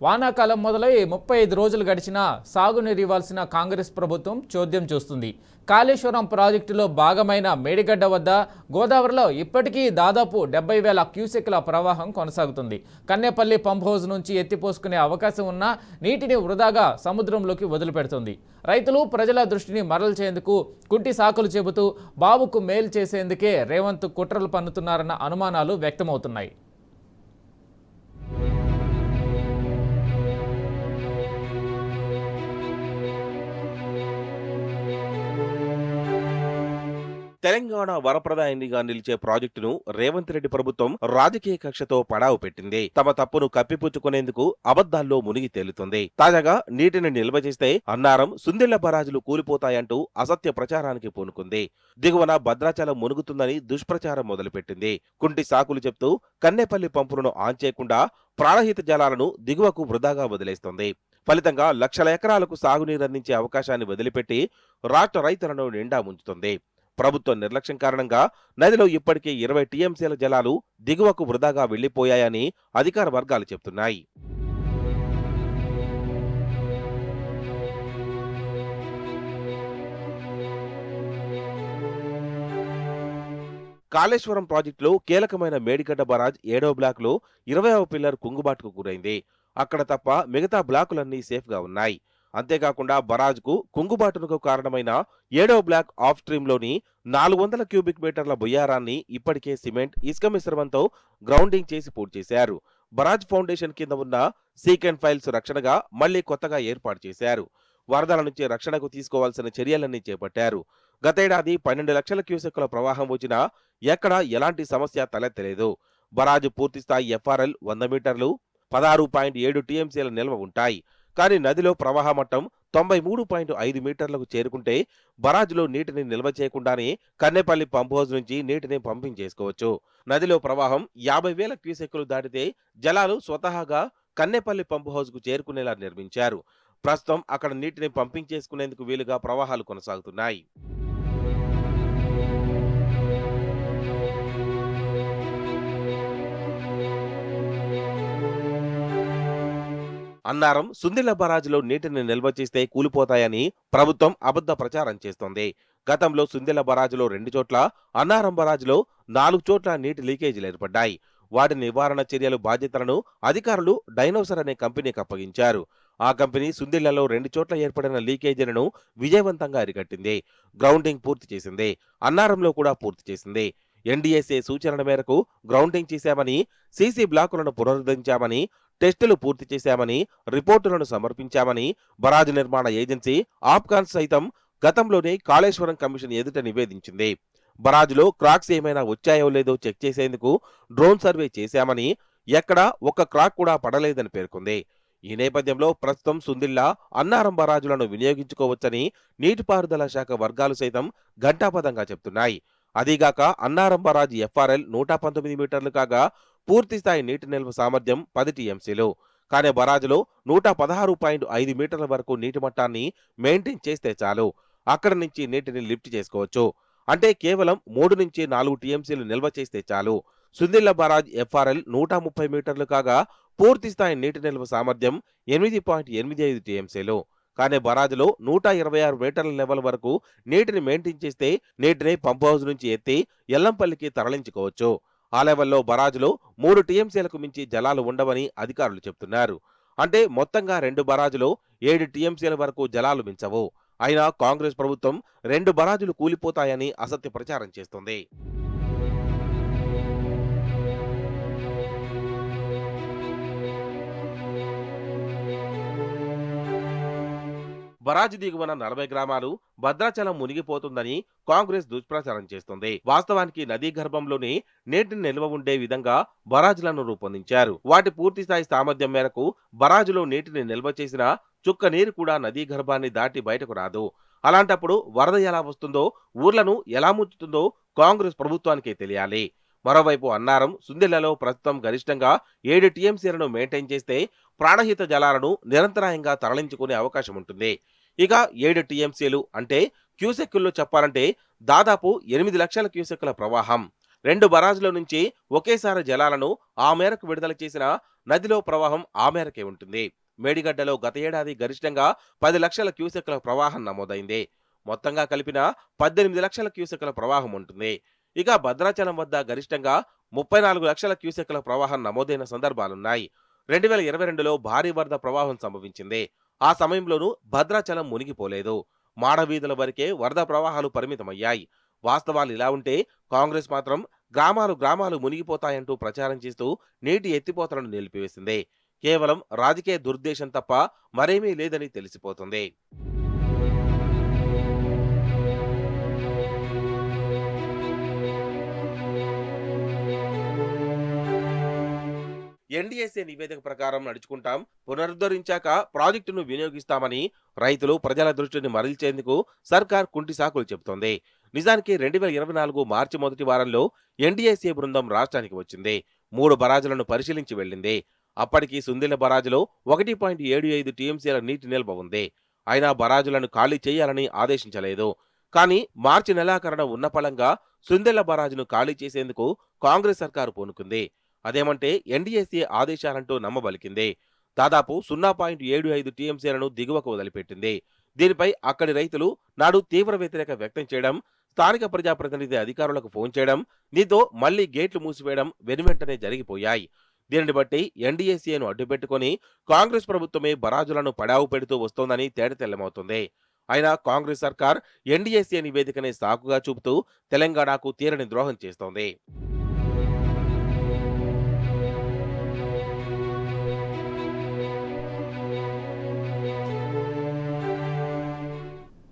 వానాకాలం మొదలై 35 రోజులు గడిచినా సాగునీరు ఇవ్వాల్సిన కాంగ్రెస్ ప్రభుత్వం చోద్యం చూస్తుంది. కాళేశ్వరం ప్రాజెక్టులో భాగమైన మేడిగడ్డ వద్ద గోదావరిలో ఇప్పటికీ దాదాపు 70,000 క్యూసెక్ల ప్రవాహం కొనసాగుతుంది. కన్నేపల్లి పంప్ హౌజ్ నుంచి ఎత్తిపోసుకునే అవకాశం ఉన్నా నీటిని వృధాగా సముద్రంలోకి వదిలిపెడుతుంది. రైతులు ప్రజల దృష్టిని మరల్చేందుకు కుంటి సాకులు చెబుతూ బాబుకు మేలు చేసేందుకే రేవంత్ కుట్రలు పన్నుతున్నారన్న అనుమానాలు వ్యక్తమవుతున్నాయి. తెలంగాణ వరప్రదాయంగా నిలిచే ప్రాజెక్టును రేవంత్ రెడ్డి ప్రభుత్వం రాజకీయ కక్షతో పడావు పెట్టింది. తమ తప్పును కప్పిపుచ్చుకునేందుకు అబద్దాల్లో మునిగి తేలుతుంది. తాజాగా నీటిని నిల్వ చేస్తే అన్నారం, సుందిళ్ల బరాజులు కూలిపోతాయంటూ అసత్య ప్రచారానికి పూనుకుంది. దిగువన భద్రాచలం మునుగుతుందని దుష్ప్రచారం మొదలుపెట్టింది. కుంటి సాకులు చెప్తూ కన్నేపల్లి పంపులను ఆన్ చేయకుండా ప్రాణహిత జలాలను దిగువకు వృధాగా వదిలేస్తోంది. ఫలితంగా లక్షల ఎకరాలకు సాగునీరందించే అవకాశాన్ని వదిలిపెట్టి రాష్ట్ర రైతులను నిండా ముంచుతుంది. ప్రభుత్వ నిర్లక్ష్యం కారణంగా నదిలో ఇప్పటికే 20 టీఎంసీల జలాలు దిగువకు వృధాగా వెళ్లిపోయాయని అధికార వర్గాలు చెబుతున్నాయి. కాళేశ్వరం ప్రాజెక్టులో కీలకమైన మేడిగడ్డ బరాజ్ 7వ బ్లాకులో 20వ పిల్లర్ కుంగుబాటుకు గురైంది. అక్కడ తప్ప మిగతా బ్లాకులన్నీ సేఫ్గా ఉన్నాయి. అంతేకాకుండా బరాజ్కు కుంగుబాటునకు కారణమైన 7వ బ్లాక్ ఆఫ్ స్ట్రీమ్లోని 400 క్యూబిక్ మీటర్ల బొయ్యారాన్ని ఇప్పటికే సిమెంట్, ఇసుక మిశ్రమంతో గ్రౌండింగ్ చేసి పూర్తి చేశారు. బరాజ్ ఫౌండేషన్ కింద ఉన్న సీకెండ్ ఫైల్స్ రక్షణగా మళ్లీ కొత్తగా ఏర్పాటు చేశారు. వరదల నుంచి రక్షణకు తీసుకోవాల్సిన చర్యలన్నీ చేపట్టారు. గతేడాది 12 లక్షల క్యూసెక్కుల ప్రవాహం వచ్చినా ఎక్కడా ఎలాంటి సమస్య తలెత్తలేదు. బరాజ్ పూర్తిస్థాయి ఎఫ్ఆర్ఎల్ 100 మీటర్లు 16.7 టీఎంసీల నిల్వ ఉంటాయి. కానీ నదిలో ప్రవాహ మట్టం 93.5 మీటర్లకు చేరుకుంటే బరాజ్లో నీటిని నిల్వ చేయకుండానే కన్నేపల్లి పంప్ హౌజ్ నుంచి నీటిని పంపింగ్ చేసుకోవచ్చు. నదిలో ప్రవాహం 50,000 క్యూసెక్కులు దాటితే జలాలు స్వతహాగా కన్నేపల్లి పంప్ హౌజ్ కు చేరుకునేలా నిర్మించారు. ప్రస్తుతం అక్కడ నీటిని పంపింగ్ చేసుకునేందుకు వీలుగా ప్రవాహాలు కొనసాగుతున్నాయి. అన్నారం, సుందిళ్ల బరాజులో నీటిని నిల్వ చేస్తే కూలిపోతాయని ప్రభుత్వం అబద్ధ ప్రచారం చేస్తోంది. గతంలో సుందిళ్ల బరాజులో 2 చోట్ల, అన్నారం బరాజులో 4 చోట్ల నీటి లీకేజీలు ఏర్పడ్డాయి. వాటి నివారణ చర్యలు బాధ్యతలను అధికారులు డైనోసర్ అనే కంపెనీకి అప్పగించారు. ఆ కంపెనీ సుందిళ్లలో 2 చోట్ల ఏర్పడిన లీకేజీలను విజయవంతంగా అరికట్టింది. గ్రౌండింగ్ పూర్తి చేసింది. అన్నారంలో కూడా పూర్తి చేసింది. ఎన్డీఎస్ఏ సూచనల మేరకు గ్రౌండింగ్ చేశామని, సీసీ బ్లాకులను పునరుద్ధరించామని, టెస్టులు పూర్తి చేశామని, రిపోర్టులను సమర్పించామని బరాజు నిర్మాణ ఏజెన్సీ ఆప్కాన్ సైతం గతంలోనే కాళేశ్వరం కమిషన్ ఎదుట నివేదించింది. బరాజులో క్రాక్స్ ఏమైనా వచ్చాయో లేదో చెక్ చేసేందుకు డ్రోన్ సర్వే చేశామని, ఎక్కడా ఒక్క క్రాక్ కూడా పడలేదని పేర్కొంది. ఈ నేపథ్యంలో ప్రస్తుతం సుందిళ్ల, అన్నారం బరాజులను వినియోగించుకోవచ్చని నీటిపారుదల శాఖ వర్గాలు సైతం ఘంటాపథంగా చెబుతున్నాయి. అదీగాక అన్నారం బరాజ్ ఎఫ్ఆర్ఎల్ 119 మీటర్లు కాగా పూర్తిస్థాయి నీటి నిల్వ సామర్థ్యం 10 టీఎంసీలు. కానీ బరాజులో 116.5 మీటర్ల వరకు నీటి మట్టాన్ని మెయింటైన్ చేస్తే చాలు. అక్కడి నుంచి నీటిని లిఫ్ట్ చేసుకోవచ్చు. అంటే కేవలం 3 నుంచి 4 టీఎంసీలు నిల్వ చేస్తే చాలు. సుందిళ్ల బరాజ్ ఎఫ్ఆర్ఎల్ 130 మీటర్లు కాగా పూర్తిస్థాయి నీటి నిల్వ సామర్థ్యం 8.85 టీఎంసీలు. కానీ బరాజులో 126 మీటర్ల లెవెల్ వరకు నీటిని మెయింటైన్ చేస్తే నీటిని పంప్ హౌజ్ నుంచి ఎత్తి ఎల్లంపల్లికి తరలించుకోవచ్చు. ఆ లెవెల్లో బరాజులో 3 టీఎంసీలకు మించి జలాలు ఉండవని అధికారులు చెబుతున్నారు. అంటే మొత్తంగా 2 బరాజులో 7 టీఎంసీల వరకు జలాలు మించవు. అయినా కాంగ్రెస్ ప్రభుత్వం 2 బరాజులు కూలిపోతాయని అసత్య ప్రచారం చేస్తోంది. బరాజు దిగువన 40 గ్రామాలు భద్రాచలం మునిగిపోతుందని కాంగ్రెస్ దుష్ప్రచారం చేస్తుంది. వాస్తవానికి నదీ గర్భంలోనే నీటిని నిల్వ ఉండే విధంగా బరాజులను రూపొందించారు. వాటి పూర్తిస్థాయి సామర్థ్యం మేరకు బరాజులో నీటిని నిల్వ చేసిన చుక్క నీరు కూడా నదీ గర్భాన్ని దాటి బయటకు రాదు. అలాంటప్పుడు వరద ఎలా వస్తుందో, ఊర్లను ఎలా ముంచుతుందో కాంగ్రెస్ ప్రభుత్వానికే తెలియాలి. మరోవైపు అన్నారం, సుందిళ్లలో ప్రస్తుతం గరిష్టంగా 7 టీఎంసీలను మెయింటైన్ చేస్తే ప్రాణహిత జలాలను నిరంతరాయంగా తరలించుకునే అవకాశం ఉంటుంది. ఇక 7 టీఎంసీలు అంటే క్యూసెక్కుల్లో చెప్పాలంటే దాదాపు 8 లక్షల క్యూసెక్కుల ప్రవాహం. 2 బరాజుల నుంచి ఒకేసారి జలాలను ఆ మేరకు విడుదల చేసిన నదిలో ప్రవాహం ఆ మేరకే ఉంటుంది. మేడిగడ్డలో గత ఏడాది గరిష్టంగా 10 లక్షల క్యూసెక్ల ప్రవాహం నమోదైంది. మొత్తంగా కలిపిన 18 లక్షల క్యూసెక్ల ప్రవాహం ఉంటుంది. ఇక భద్రాచలం వద్ద గరిష్టంగా 34 లక్షల క్యూసెక్ల ప్రవాహం నమోదైన సందర్భాలున్నాయి. 2022లో భారీ వరద ప్రవాహం సంభవించింది. ఆ సమయంలోనూ భద్రాచలం మునిగిపోలేదు. మాడవీధుల వరకే వరద ప్రవాహాలు పరిమితమయ్యాయి. వాస్తవాలు ఇలా ఉంటే కాంగ్రెస్ మాత్రం గ్రామాలు గ్రామాలు మునిగిపోతాయంటూ ప్రచారం చేస్తూ నీటి ఎత్తిపోతలను నిలిపివేసింది. కేవలం రాజకీయ దురుద్దేశం తప్ప మరేమీ లేదని తెలిసిపోతుంది. ఎన్డీఎస్ఏ నివేదిక ప్రకారం నడుచుకుంటాం, పునరుద్ధరించాక ప్రాజెక్టును వినియోగిస్తామని రైతులు ప్రజల దృష్టిని మరల్చేందుకు సర్కార్ కుంటి సాకులు చెబుతోంది. నిజానికి 2024 మార్చి మొదటి వారంలో ఎన్డీఎస్ఏ బృందం రాష్ట్రానికి వచ్చింది. 3 బరాజులను పరిశీలించి వెళ్లింది. అప్పటికి సుందిళ్ల బరాజులో 1.75 టీఎంసీల నీటి నిల్వ ఉంది. అయినా బరాజులను ఖాళీ చేయాలని ఆదేశించలేదు. కానీ మార్చి నెలాఖరున ఉన్నపళంగా సుందిళ్ల బరాజును ఖాళీ చేసేందుకు కాంగ్రెస్ సర్కారు పూనుకుంది. అదేమంటే ఎన్డీఎస్ఏ ఆదేశాలంటూ నమ్మబలికింది. దాదాపు 0.75 టీఎంసీలను దిగువకు వదిలిపెట్టింది. దీనిపై అక్కడి రైతులు నాడు తీవ్ర వ్యతిరేక వ్యక్తం చేయడం, స్థానిక ప్రజాప్రతినిధి అధికారులకు ఫోన్ చేయడం, దీంతో మళ్లీ గేట్లు మూసివేయడం వెనువెంటనే జరిగిపోయాయి. దీనిని బట్టి ఎన్డీఎస్ఏను అడ్డుపెట్టుకుని కాంగ్రెస్ ప్రభుత్వమే బరాజులను పడావు పెడుతూ వస్తోందని తేటతెల్లమవుతుంది. అయినా కాంగ్రెస్ సర్కార్ ఎన్డీఎస్ఏ నివేదికనే సాకుగా చూపుతూ తెలంగాణకు తీరని ద్రోహం చేస్తోంది.